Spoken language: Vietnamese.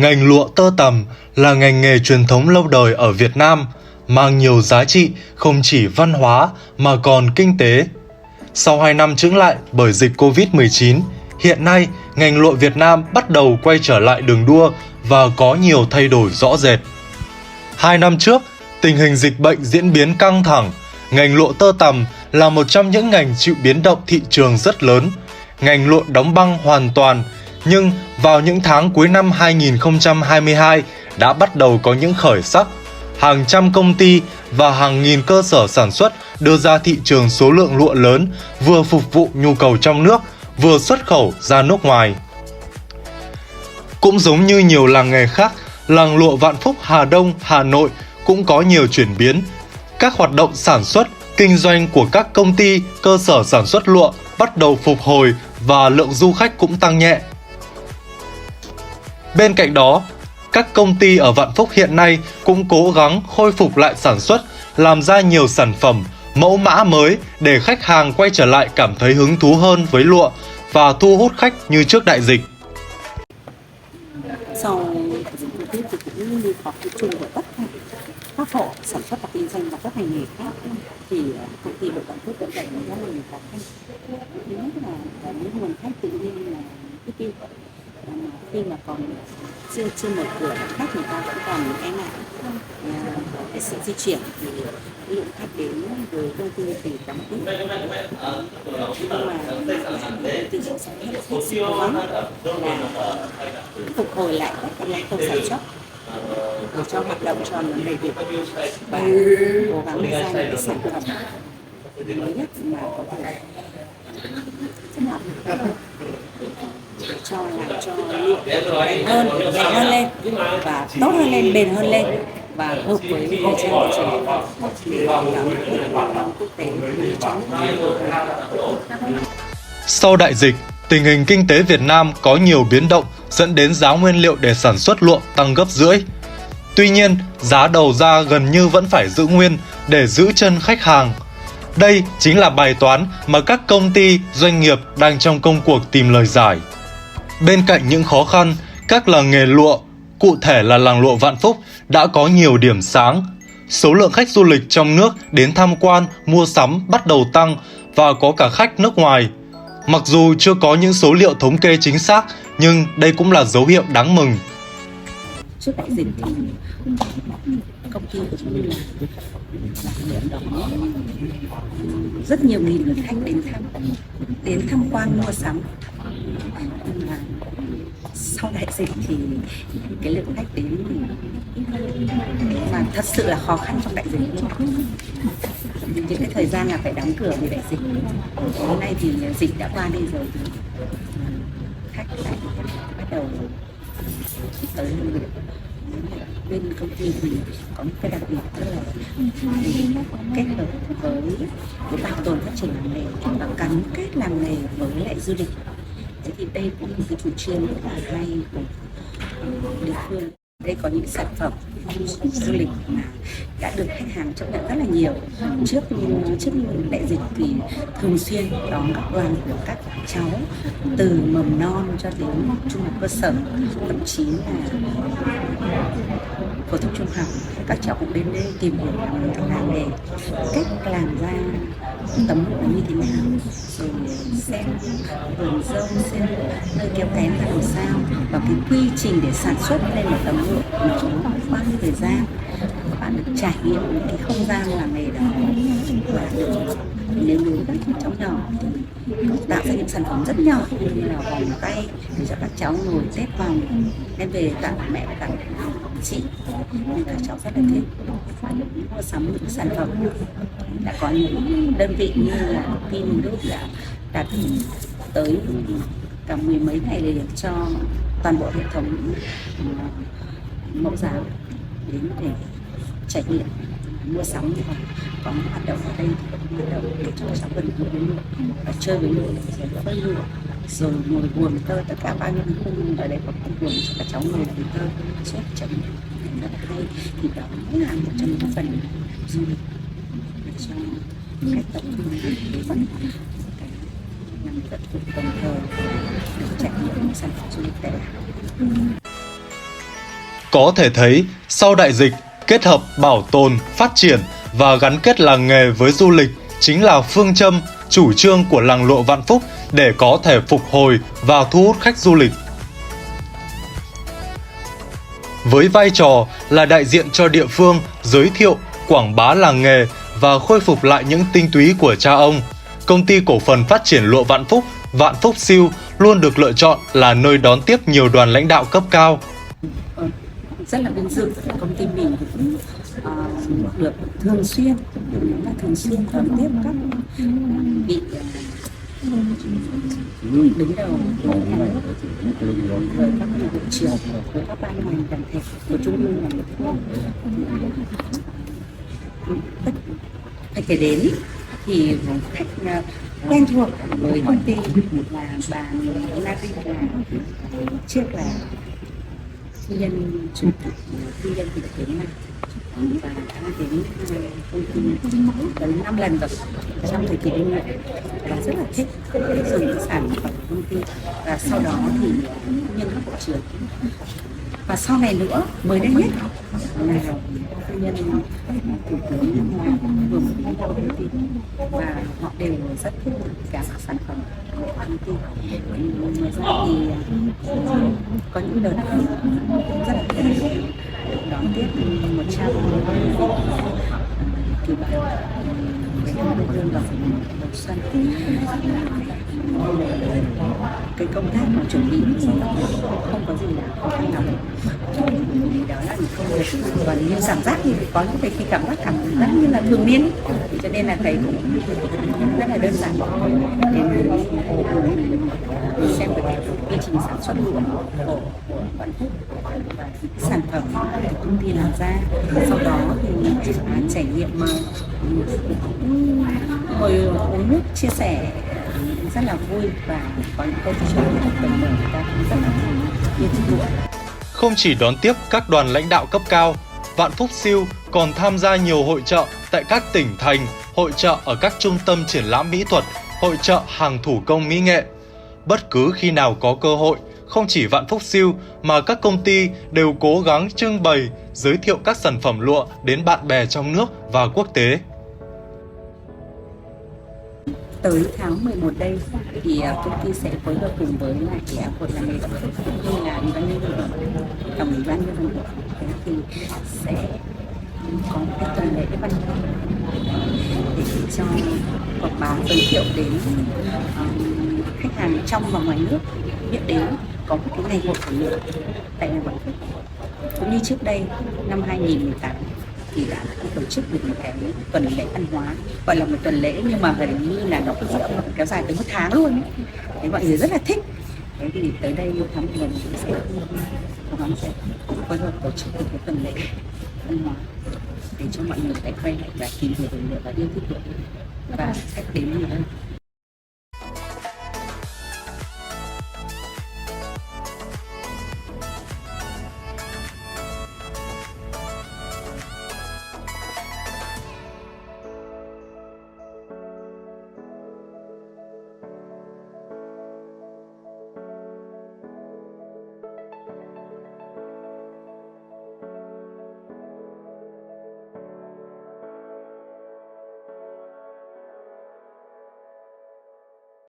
Ngành lụa tơ tằm là ngành nghề truyền thống lâu đời ở Việt Nam, mang nhiều giá trị không chỉ văn hóa mà còn kinh tế. Sau 2 năm chững lại bởi dịch Covid-19, hiện nay ngành lụa Việt Nam bắt đầu quay trở lại đường đua và có nhiều thay đổi rõ rệt. 2 năm trước, tình hình dịch bệnh diễn biến căng thẳng, ngành lụa tơ tằm là một trong những ngành chịu biến động thị trường rất lớn. Ngành lụa đóng băng hoàn toàn, nhưng vào những tháng cuối năm 2022 đã bắt đầu có những khởi sắc. Hàng trăm công ty và hàng nghìn cơ sở sản xuất đưa ra thị trường số lượng lụa lớn, vừa phục vụ nhu cầu trong nước, vừa xuất khẩu ra nước ngoài. Cũng giống như nhiều làng nghề khác, làng lụa Vạn Phúc Hà Đông, Hà Nội cũng có nhiều chuyển biến. Các hoạt động sản xuất, kinh doanh của các công ty, cơ sở sản xuất lụa bắt đầu phục hồi và lượng du khách cũng tăng nhẹ. Bên cạnh đó, các công ty ở Vạn Phúc hiện nay cũng cố gắng khôi phục lại sản xuất, làm ra nhiều sản phẩm, mẫu mã mới để khách hàng quay trở lại cảm thấy hứng thú hơn với lụa và thu hút khách như trước đại dịch. Sau dịch Covid thì cũng như khó khăn chung của tất cả các hộ sản xuất và kinh doanh và các ngành nghề khác, thì công ty lụa Vạn Phúc vẫn gặp rất là nhiều khó khăn. Thứ nhất là những nguồn khách tự nhiên là ít đi, khi mà còn chưa mở cửa, khách người ta vẫn còn e ngại cái sự di chuyển, thì lượng khách đến với công ty thì đóng ít. Nhưng mà công ty cũng sẽ hết sức cố gắng là phục hồi lại tất cả các khâu sản xuất để cho hoạt động cho nó đầy đủ và cố gắng ra những cái sản phẩm mới nhất mà có thể chất lượng để làm cho lụa đẹp hơn lên và tốt hơn lên, bền hơn lên và hợp với thời trang thị trường để đón quốc tế trong. Sau đại dịch, tình hình kinh tế Việt Nam có nhiều biến động dẫn đến giá nguyên liệu để sản xuất lụa tăng gấp rưỡi. Tuy nhiên, giá đầu ra gần như vẫn phải giữ nguyên để giữ chân khách hàng. Đây chính là bài toán mà các công ty, doanh nghiệp đang trong công cuộc tìm lời giải. Bên cạnh những khó khăn, các làng nghề lụa, cụ thể là làng lụa Vạn Phúc, đã có nhiều điểm sáng. Số lượng khách du lịch trong nước đến tham quan, mua sắm bắt đầu tăng và có cả khách nước ngoài. Mặc dù chưa có những số liệu thống kê chính xác, nhưng đây cũng là dấu hiệu đáng mừng. Trước đại dịch thì công ty của chúng mình là đón rất nhiều nghìn lượt khách đến tham quan mua sắm. Nhưng mà sau đại dịch thì cái lượng khách đến thì mà thật sự là khó khăn trong đại dịch. Những cái thời gian là phải đóng cửa vì đại dịch. Hôm nay thì dịch đã qua đi rồi thì khách lại bắt đầu tới bên công ty thì có một cái đặc biệt rất là kết hợp với bảo tồn phát triển làng nghề và gắn kết làng nghề với lại du lịch. Thế thì đây cũng là một cái chủ trương rất là hay của địa phương. Đây có những sản phẩm du lịch mà đã được khách hàng chấp nhận rất là nhiều. Trước đại dịch thì thường xuyên đón các đoàn của các cháu từ mầm non cho đến trung học cơ sở, thậm chí là phổ thông trung học, các cháu cũng đến đây tìm hiểu làng nghề, cách làm ra tấm lụa như thế nào, rồi xem vườn dâu, xem nơi kéo kén ra làm sao, và cái quy trình để sản xuất lên một tấm lụa nó bao nhiêu thời gian. Các bạn được trải nghiệm những cái không gian làng nghề đó và được nếu các cháu nhỏ thì tạo ra những sản phẩm rất nhỏ như là vòng tay để cho các cháu ngồi xếp vòng đem về tặng mẹ, tặng chị, nên các cháu rất là thích và được mua sắm những sản phẩm. Đã có những đơn vị như là Vingroup đã đặt tới cả 10 mấy ngày để cho toàn bộ hệ thống mẫu giáo đến để trải nghiệm mua sắm, và có một hoạt động ở đây hoạt động để cho cháu gần gũi với lụa và chơi với lụa, rồi phơi lụa, rồi ngồi buồng tơ, tất cả bao nhiêu khung ở đây có khung buồng cho các cháu ngồi buồng tơ suốt chấm rất là hay. Thì đó là một trong những phần du lịch để cho khách tập trung để vẫn nằm tận dụng đồng thời để trải nghiệm những sản phẩm du lịch đẹp. Có thể thấy, sau đại dịch, kết hợp bảo tồn, phát triển và gắn kết làng nghề với du lịch chính là phương châm, chủ trương của làng lụa Vạn Phúc để có thể phục hồi và thu hút khách du lịch. Với vai trò là đại diện cho địa phương, giới thiệu, quảng bá làng nghề và khôi phục lại những tinh túy của cha ông, Công ty cổ phần phát triển lụa Vạn Phúc Siêu luôn được lựa chọn là nơi đón tiếp nhiều đoàn lãnh đạo cấp cao. Rất là vinh dự, công ty mình cũng được thường xuyên đón tiếp các vị đứng đầu với các vị bộ trưởng, với các ban ngành đoàn thể của trung ương và địa phương. Khách kể đến thì khách quen thuộc với công ty là bà Narita, trước là phu nhân chủ tịch phu nhân tỉnh Khánh Hòa và đã đến công ty tới 5 lần rồi trong thời kỳ đương nhiệm và rất là thích dùng sản phẩm của công ty. Và sau đó thì phu nhân các bộ trưởng và sau này nữa mới đây nhất là phu nhân thủ tướng nước ngoài vừa mới đến thăm công ty và họ đều rất thích cả sản phẩm của công ty. Ngoài ra thì có những đợt rất là thích đón tiếp 100 kiều bào với quê hương vào đầu xuân. Cái công tác mà chuẩn bị không có gì là khó khăn lắm, đó là một công việc còn như cảm giác như có những cái cảm giác như là thường niên, cho nên là thầy cũng rất là đơn giản để mình xem được quy trình sản xuất của Vạn Phúc và sản phẩm của công ty làm ra. Sau đó thì trải nghiệm ngồi uống nước chia sẻ rất là vui và có những câu chuyện của người ta cũng rất là yêu thích. Không chỉ đón tiếp các đoàn lãnh đạo cấp cao, Vạn Phúc Siêu còn tham gia nhiều hội chợ tại các tỉnh thành, hội chợ ở các trung tâm triển lãm mỹ thuật, hội chợ hàng thủ công mỹ nghệ. Bất cứ khi nào có cơ hội, không chỉ Vạn Phúc Siêu mà các công ty đều cố gắng trưng bày, giới thiệu các sản phẩm lụa đến bạn bè trong nước và quốc tế. Tới tháng 11 đây thì công ty sẽ phối hợp cùng với lại Hội làng nghề Vạn Phúc cũng như là Ủy ban nhân dân tổng Ủy ban nhân dân thì sẽ có một cái tuần lễ văn hóa để cho quảng bá giới thiệu đến khách hàng trong và ngoài nước biết đến có một cái ngày hội của lụa tại làng Vạn Phúc. Cũng như trước đây năm 2018 thì đã tổ chức được một cái tuần lễ văn hóa, gọi là một tuần lễ nhưng mà gần như là nó kéo dài tới 1 tháng luôn ấy. Thế mọi người rất là thích. Thế thì tới đây tháng 11 sẽ cố gắng sẽ phối hợp tổ chức một cái tuần lễ văn hóa để cho mọi người lại quay lại và tìm hiểu về lụa và yêu thích lụa và khách đến nhiều hơn.